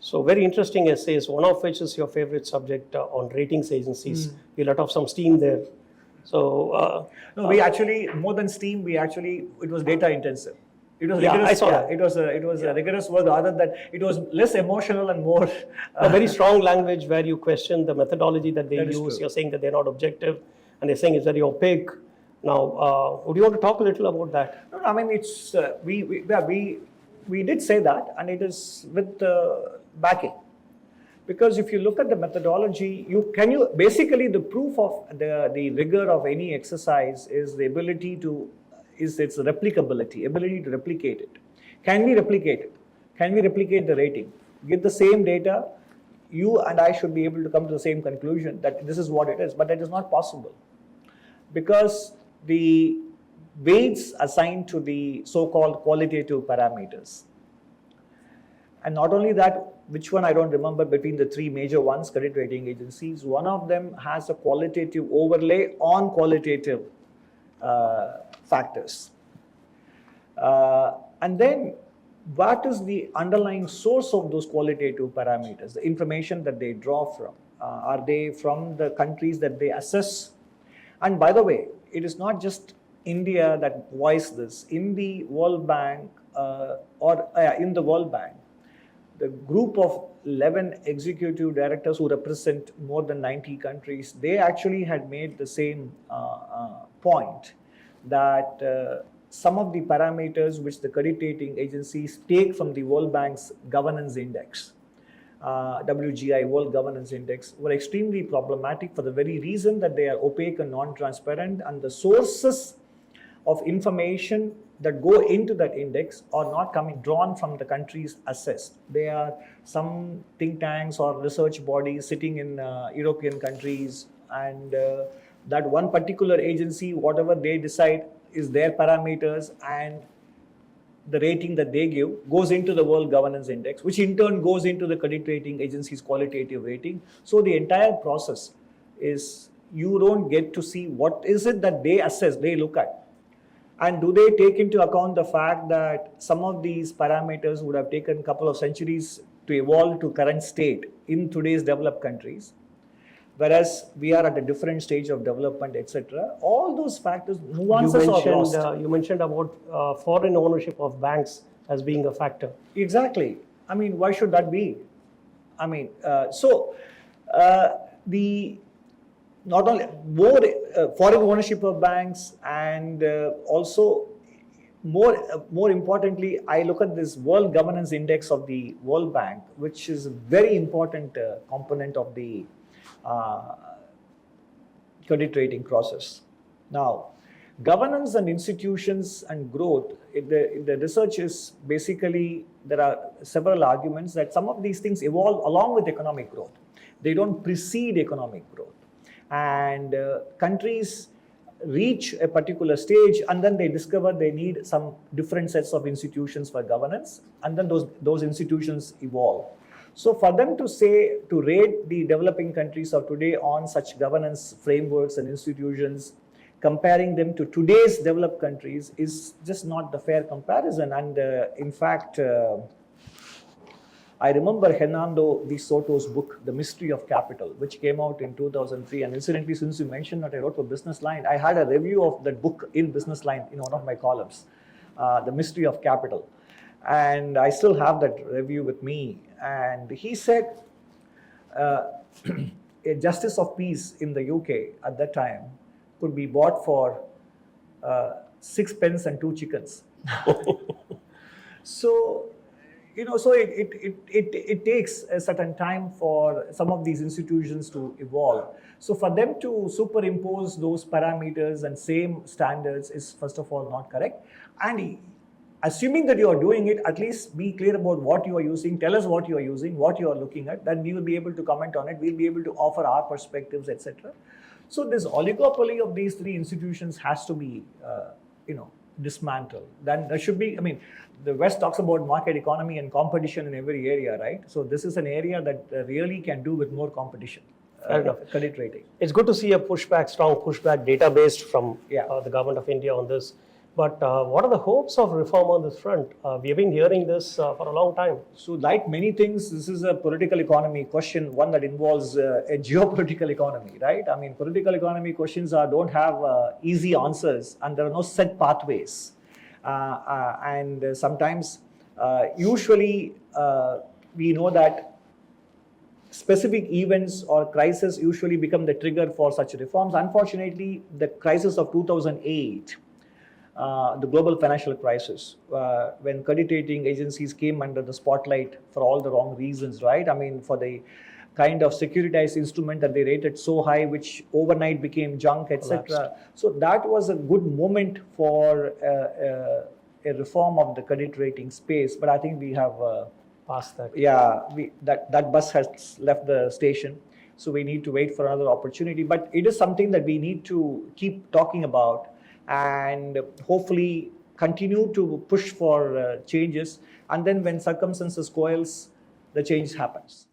So very interesting essays, one of which is your favorite subject on ratings agencies. You let off some steam there. So no, we actually, more than steam, it was data intensive. It was yeah, rigorous. I saw that. It was a rigorous work. Rather than it was less emotional and more a very strong language where you question the methodology that they use. True. You're saying that they're not objective, and they're saying it's very opaque. Now, would you want to talk a little about that? No, I mean it's we did say that, and it is with backing. Because if you look at the methodology, basically the proof of the rigor of any exercise is the ability its replicability, ability to replicate it. Can we replicate it? Can we replicate the rating? Give the same data, you and I should be able to come to the same conclusion that this is what it is, but that is not possible. Because the weights assigned to the so-called qualitative parameters. And not only that, which one I don't remember between the three major ones, credit rating agencies, one of them has a qualitative overlay on qualitative factors. And then what is the underlying source of those qualitative parameters, the information that they draw from? Are they from the countries that they assess? And by the way, it is not just India that voiced this. In the World Bank, the group of 11 executive directors who represent more than 90 countries, they actually had made the same point that some of the parameters which the credit rating agencies take from the World Bank's governance index, WGI, World Governance Index, were extremely problematic for the very reason that they are opaque and non-transparent, and the sources of information that go into that index are not drawn from the countries assessed. They are some think tanks or research bodies sitting in European countries, and that one particular agency, whatever they decide is their parameters, and the rating that they give goes into the World Governance Index, which in turn goes into the credit rating agency's qualitative rating. So the entire process is, you don't get to see what is it that they assess, they look at. And do they take into account the fact that some of these parameters would have taken a couple of centuries to evolve to current state in today's developed countries, whereas we are at a different stage of development, etc. All those factors, nuances are lost. You mentioned about foreign ownership of banks as being a factor. Exactly. I mean, why should that be? I mean, not only more foreign ownership of banks, and also more importantly, I look at this World Governance Index of the World Bank, which is a very important component of the credit rating process. Now, governance and institutions and growth, the research is basically, there are several arguments that some of these things evolve along with economic growth. They don't precede economic growth. And countries reach a particular stage, and then they discover they need some different sets of institutions for governance, and then those institutions evolve. So for them to rate the developing countries of today on such governance frameworks and institutions, comparing them to today's developed countries, is just not the fair comparison. And in fact, I remember Hernando de Soto's book, The Mystery of Capital, which came out in 2003. And incidentally, since you mentioned that I wrote for businessline, I had a review of that book in businessline in one of my columns, The Mystery of Capital. And I still have that review with me. And he said, a justice of peace in the UK at that time could be bought for 6 pence and 2 chickens. So, it takes a certain time for some of these institutions to evolve. So for them to superimpose those parameters and same standards is, first of all, not correct. And assuming that you are doing it, at least be clear about what you are using, tell us what you are using, what you are looking at, then we will be able to comment on it, we'll be able to offer our perspectives, etc. So this oligopoly of these three institutions has to be, dismantled. Then there should be, the West talks about market economy and competition in every area, right? So this is an area that really can do with more competition. credit rating. It's good to see a pushback, strong pushback, data-based from Yeah. the government of India on this. But what are the hopes of reform on this front? We have been hearing this for a long time. So, like many things, this is a political economy question, one that involves a geopolitical economy, right? I mean, political economy questions don't have easy answers, and there are no set pathways. And sometimes, usually, we know that specific events or crises usually become the trigger for such reforms. Unfortunately, the crisis of 2008, the global financial crisis, when credit rating agencies came under the spotlight for all the wrong reasons, right? I mean, for the kind of securitized instrument that they rated so high, which overnight became junk, etc. So that was a good moment for a reform of the credit rating space. But I think we have past that. Yeah, that bus has left the station. So we need to wait for another opportunity. But it is something that we need to keep talking about, and hopefully continue to push for changes. And then when circumstances coalesce, the change happens.